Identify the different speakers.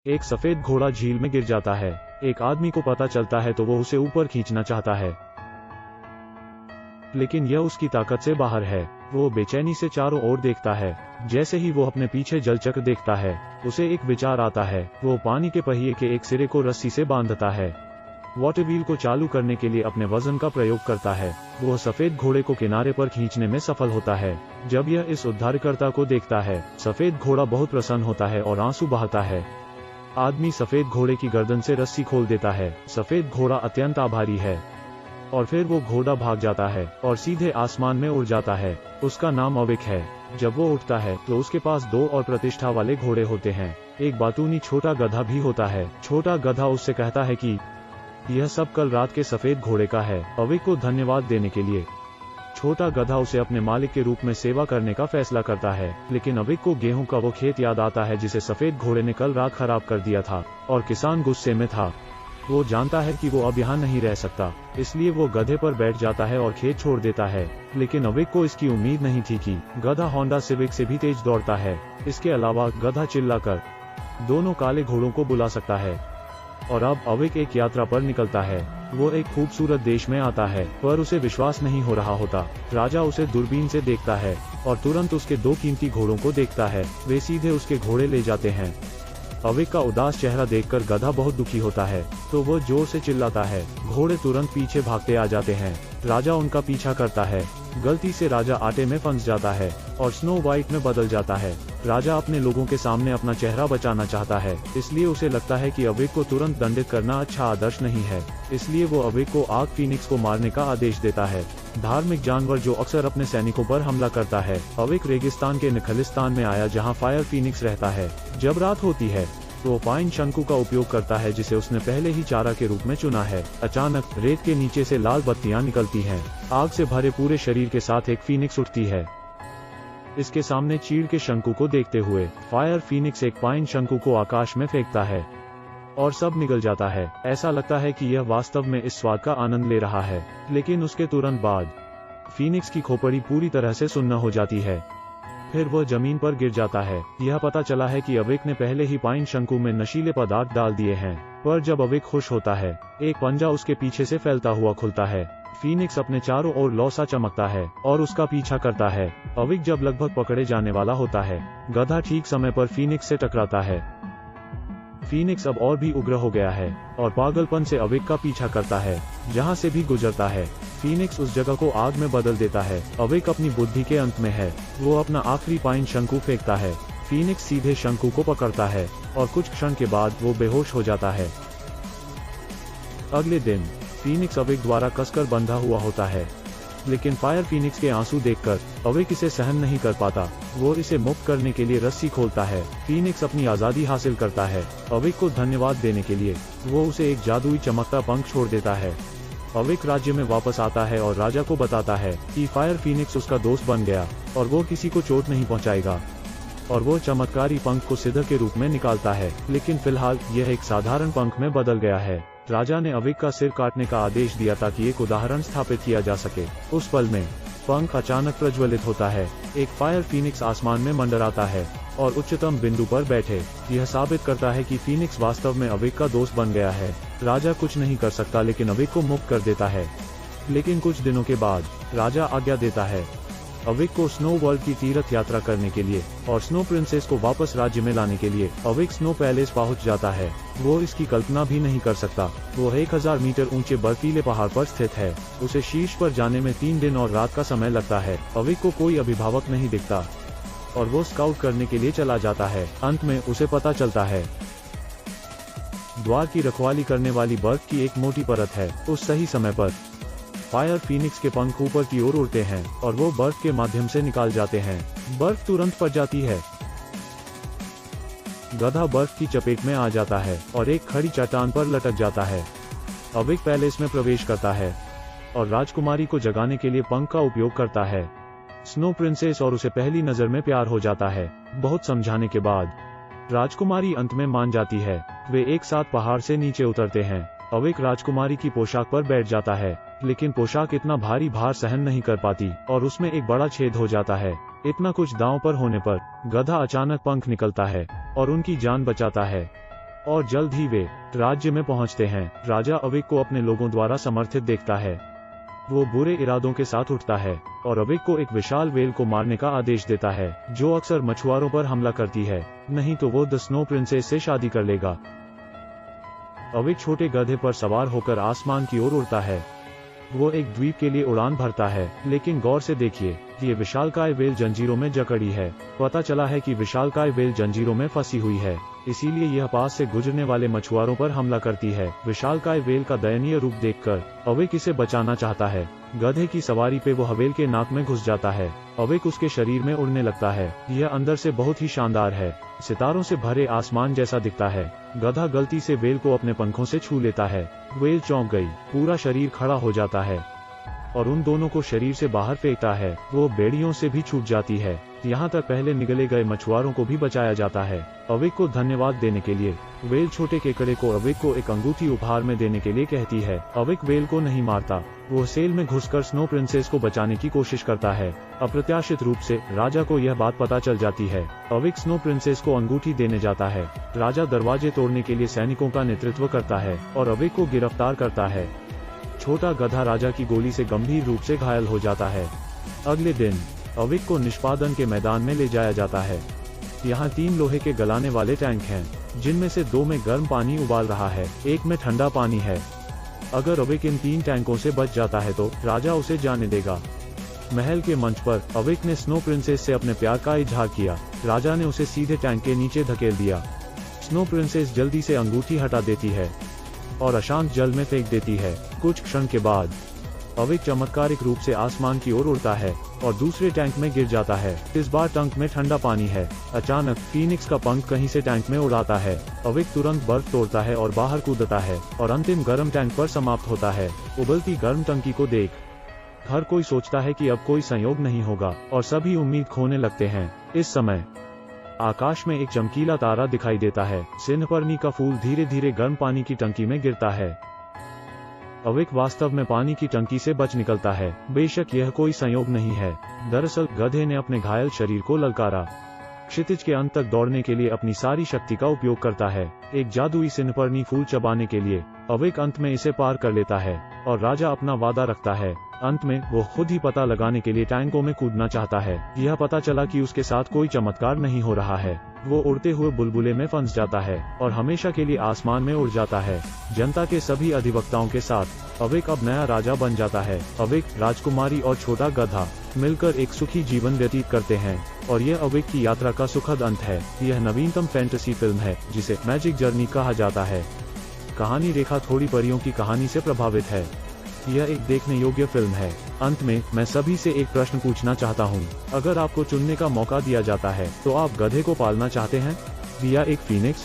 Speaker 1: एक सफेद घोड़ा झील में गिर जाता है। एक आदमी को पता चलता है तो वो उसे ऊपर खींचना चाहता है, लेकिन यह उसकी ताकत से बाहर है। वो बेचैनी से चारों ओर देखता है। जैसे ही वो अपने पीछे जलचक्र देखता है, उसे एक विचार आता है। वो पानी के पहिए के एक सिरे को रस्सी से बांधता है। वाटर व्हील को चालू करने के लिए अपने वजन का प्रयोग करता है। वो सफेद घोड़े को किनारे पर खींचने में सफल होता है। जब यह इस उद्धारकर्ता को देखता है, सफेद घोड़ा बहुत प्रसन्न होता है और आंसू बहाता है। आदमी सफेद घोड़े की गर्दन से रस्सी खोल देता है। सफेद घोड़ा अत्यंत आभारी है और फिर वो घोड़ा भाग जाता है और सीधे आसमान में उड़ जाता है। उसका नाम अविक है। जब वो उठता है तो उसके पास 2 और प्रतिष्ठा वाले घोड़े होते हैं। एक बातूनी छोटा गधा भी होता है। छोटा गधा उससे कहता है कि यह सब कल रात के सफेद घोड़े का है। अविक को धन्यवाद देने के लिए छोटा गधा उसे अपने मालिक के रूप में सेवा करने का फैसला करता है। लेकिन अविक को गेहूं का वो खेत याद आता है जिसे सफेद घोड़े ने कल रात खराब कर दिया था, और किसान गुस्से में था। वो जानता है कि वो अब यहाँ नहीं रह सकता, इसलिए वो गधे पर बैठ जाता है और खेत छोड़ देता है। लेकिन अविक को इसकी उम्मीद नहीं थी कि गधा होंडा सिविक से भी तेज दौड़ता है। इसके अलावा गधा चिल्लाकर दोनों काले घोड़ों को बुला सकता है। और अब अविक एक यात्रा पर निकलता है। वो एक खूबसूरत देश में आता है, पर उसे विश्वास नहीं हो रहा होता। राजा उसे दूरबीन से देखता है और तुरंत उसके 2 कीमती घोड़ों को देखता है। वे सीधे उसके घोड़े ले जाते हैं। अविक का उदास चेहरा देखकर गधा बहुत दुखी होता है, तो वो जोर से चिल्लाता है। घोड़े तुरंत पीछे भागते आ जाते हैं। राजा उनका पीछा करता है। गलती से राजा आटे में फंस जाता है और स्नो व्हाइट में बदल जाता है। राजा अपने लोगों के सामने अपना चेहरा बचाना चाहता है, इसलिए उसे लगता है कि अविक को तुरंत दंडित करना अच्छा आदर्श नहीं है। इसलिए वो अविक को आग फीनिक्स को मारने का आदेश देता है। धार्मिक जानवर जो अक्सर अपने सैनिकों पर हमला करता है। अविक रेगिस्तान के निखलिस्तान में आया जहाँ फायर फीनिक्स रहता है। जब रात होती है तो पाइन शंकु का उपयोग करता है जिसे उसने पहले ही चारा के रूप में चुना है। अचानक रेत के नीचे से लाल बत्तियां निकलती हैं। आग से भरे पूरे शरीर के साथ एक फीनिक्स उठती है। इसके सामने चीड़ के शंकु को देखते हुए फायर फीनिक्स एक पाइन शंकु को आकाश में फेंकता है और सब निकल जाता है। ऐसा लगता है कि यह वास्तव में इस स्वाद का आनंद ले रहा है। लेकिन उसके तुरंत बाद फीनिक्स की खोपड़ी पूरी तरह से सुन्न हो जाती है। फिर वह जमीन पर गिर जाता है। यह पता चला है कि अविक ने पहले ही पाइन शंकु में नशीले पदार्थ डाल दिए हैं। पर जब अविक खुश होता है, एक पंजा उसके पीछे से फैलता हुआ खुलता है। फीनिक्स अपने चारों ओर लौसा चमकता है और उसका पीछा करता है। अविक जब लगभग पकड़े जाने वाला होता है, गधा ठीक समय पर फीनिक्स से टकराता है। फीनिक्स अब और भी उग्र हो गया है और पागलपन से अविक का पीछा करता है। जहां से भी गुजरता है, फीनिक्स उस जगह को आग में बदल देता है। अविक अपनी बुद्धि के अंत में है। वो अपना आखिरी पाइन शंकु फेंकता है। फीनिक्स सीधे शंकु को पकड़ता है और कुछ क्षण के बाद वो बेहोश हो जाता है। अगले दिन फीनिक्स अविक द्वारा कसकर बंधा हुआ होता है, लेकिन फायर फीनिक्स के आंसू देखकर अविक इसे सहन नहीं कर पाता। वो इसे मुक्त करने के लिए रस्सी खोलता है। फीनिक्स अपनी आजादी हासिल करता है। अविक को धन्यवाद देने के लिए वो उसे एक जादुई चमकता पंख छोड़ देता है। अविक राज्य में वापस आता है और राजा को बताता है कि फायर फीनिक्स उसका दोस्त बन गया और वो किसी को चोट नहीं पहुंचाएगा। और वो चमत्कारी पंख को सिद्धर के रूप में निकालता है, लेकिन फिलहाल यह एक साधारण पंख में बदल गया है। राजा ने अविक का सिर काटने का आदेश दिया ताकि एक उदाहरण स्थापित किया जा सके। उस पल में पंख अचानक प्रज्वलित होता है। एक फायर फीनिक्स आसमान में मंडराता है और उच्चतम बिंदु पर बैठे। यह साबित करता है कि फीनिक्स वास्तव में अविक का दोस्त बन गया है। राजा कुछ नहीं कर सकता लेकिन अविक को मुक्त कर देता है। लेकिन कुछ दिनों के बाद राजा आज्ञा देता है अविक को स्नो वर्ल्ड की तीर्थ यात्रा करने के लिए और स्नो प्रिंसेस को वापस राज्य में लाने के लिए। अविक स्नो पैलेस पहुंच जाता है। वो इसकी कल्पना भी नहीं कर सकता। वो 1000 मीटर ऊंचे बर्फीले पहाड़ पर स्थित है। उसे शीर्ष पर जाने में 3 दिन और रात का समय लगता है। अविक को कोई अभिभावक नहीं दिखता और वो स्काउट करने के लिए चला जाता है। अंत में उसे पता चलता है द्वार की रखवाली करने वाली बर्फ की एक मोटी परत है। उस सही समय पर फायर फीनिक्स के पंख ऊपर की ओर उड़ते हैं और वो बर्फ के माध्यम से निकाल जाते हैं। बर्फ तुरंत फट जाती है। गधा बर्फ की चपेट में आ जाता है और एक खड़ी चट्टान पर लटक जाता है। अविक पैलेस में प्रवेश करता है और राजकुमारी को जगाने के लिए पंख का उपयोग करता है। स्नो प्रिंसेस और उसे पहली नजर में प्यार हो जाता है। बहुत समझाने के बाद राजकुमारी अंत में मान जाती है। वे एक साथ पहाड़ से नीचे उतरते हैं। अविक राजकुमारी की पोशाक पर बैठ जाता है, लेकिन पोशाक इतना भारी भार सहन नहीं कर पाती और उसमें एक बड़ा छेद हो जाता है। इतना कुछ दांव पर होने पर गधा अचानक पंख निकलता है और उनकी जान बचाता है। और जल्द ही वे राज्य में पहुंचते हैं। राजा अवेक को अपने लोगों द्वारा समर्थित देखता है। वो बुरे इरादों के साथ उठता है और अवेक को एक विशाल व्हेल को मारने का आदेश देता है, जो अक्सर मछुआरों पर हमला करती है, नहीं तो वो द स्नो प्रिंसेस से शादी कर लेगा। अवेक छोटे गधे पर सवार होकर आसमान की ओर उड़ता है। वो एक द्वीप के लिए उड़ान भरता है, लेकिन गौर से देखिए, ये विशालकाय व्हेल जंजीरों में जकड़ी है। पता चला है कि विशालकाय व्हेल जंजीरों में फंसी हुई है, इसीलिए यह पास से गुजरने वाले मछुआरों पर हमला करती है। विशालकाय व्हेल का दयनीय रूप देखकर अवेक इसे बचाना चाहता है। गधे की सवारी पे वो व्हेल के नाक में घुस जाता है। अवेक उसके शरीर में उड़ने लगता है। यह अंदर से बहुत ही शानदार है, सितारों से भरे आसमान जैसा दिखता है। गधा गलती से व्हेल को अपने पंखों से छू लेता है। व्हेल चौंक गई, पूरा शरीर खड़ा हो जाता है और उन दोनों को शरीर से बाहर फेंकता है। वो बेड़ियों से भी छूट जाती है। यहाँ तक पहले निगले गए मछुआरों को भी बचाया जाता है। अवेक को धन्यवाद देने के लिए व्हेल छोटे केकड़े को अवेक को एक अंगूठी उपहार में देने के लिए कहती है। अवेक व्हेल को नहीं मारता, वो सेल में घुसकर स्नो प्रिंसेस को बचाने की कोशिश करता है। अप्रत्याशित रूप से राजा को यह बात पता चल जाती है। अवेक स्नो प्रिंसेस को अंगूठी देने जाता है। राजा दरवाजे तोड़ने के लिए सैनिकों का नेतृत्व करता है और अवेक को गिरफ्तार करता है। छोटा गधा राजा की गोली से गंभीर रूप से घायल हो जाता है। अगले दिन अवेक को निष्पादन के मैदान में ले जाया जाता है। यहाँ 3 लोहे के गलाने वाले टैंक हैं, जिनमें से 2 में गर्म पानी उबाल रहा है, एक में ठंडा पानी है। अगर अवेक इन 3 टैंकों से बच जाता है तो राजा उसे जाने देगा। महल के मंच पर अवेक ने स्नो प्रिंसेस से अपने प्यार का इजहार किया। राजा ने उसे सीधे टैंक के नीचे धकेल दिया। स्नो प्रिंसेस जल्दी से अंगूठी हटा देती है और अशांत जल में फेंक देती है। कुछ क्षण के बाद अवेक चमत्कारिक रूप से आसमान की ओर उड़ता है और दूसरे टैंक में गिर जाता है। इस बार टैंक में ठंडा पानी है। अचानक फीनिक्स का पंख कहीं से टैंक में उड़ाता है। अवेक तुरंत बर्फ तोड़ता है और बाहर कूदता है और अंतिम गर्म टैंक पर समाप्त होता है। उबलती गर्म टंकी को देख हर कोई सोचता है कि अब कोई संयोग नहीं होगा और सभी उम्मीद खोने लगते हैं। इस समय आकाश में एक चमकीला तारा दिखाई देता है। सिन्हपर्णी का फूल धीरे धीरे गर्म पानी की टंकी में गिरता है। अवेक वास्तव में पानी की टंकी से बच निकलता है। बेशक यह कोई संयोग नहीं है। दरअसल गधे ने अपने घायल शरीर को ललकारा। क्षितिज के अंत तक दौड़ने के लिए अपनी सारी शक्ति का उपयोग करता है। एक जादुई सिन्हपर्णी फूल चबाने के लिए अवेक अंत में इसे पार कर लेता है और राजा अपना वादा रखता है। अंत में वो खुद ही पता लगाने के लिए टैंकों में कूदना चाहता है। यह पता चला कि उसके साथ कोई चमत्कार नहीं हो रहा है। वो उड़ते हुए बुलबुले में फंस जाता है और हमेशा के लिए आसमान में उड़ जाता है। जनता के सभी अधिवक्ताओं के साथ अवेक अब नया राजा बन जाता है। अवेक, राजकुमारी और छोटा गधा मिलकर एक सुखी जीवन व्यतीत करते हैं और यह अवेक की यात्रा का सुखद अंत है। यह नवीनतम फैंटेसी फिल्म है जिसे मैजिक जर्नी कहा जाता है। कहानी रेखा थोड़ी परियों की कहानी से प्रभावित है। यह एक देखने योग्य फिल्म है। अंत में मैं सभी से एक प्रश्न पूछना चाहता हूँ। अगर आपको चुनने का मौका दिया जाता है तो आप गधे को पालना चाहते हैं या एक फीनिक्स?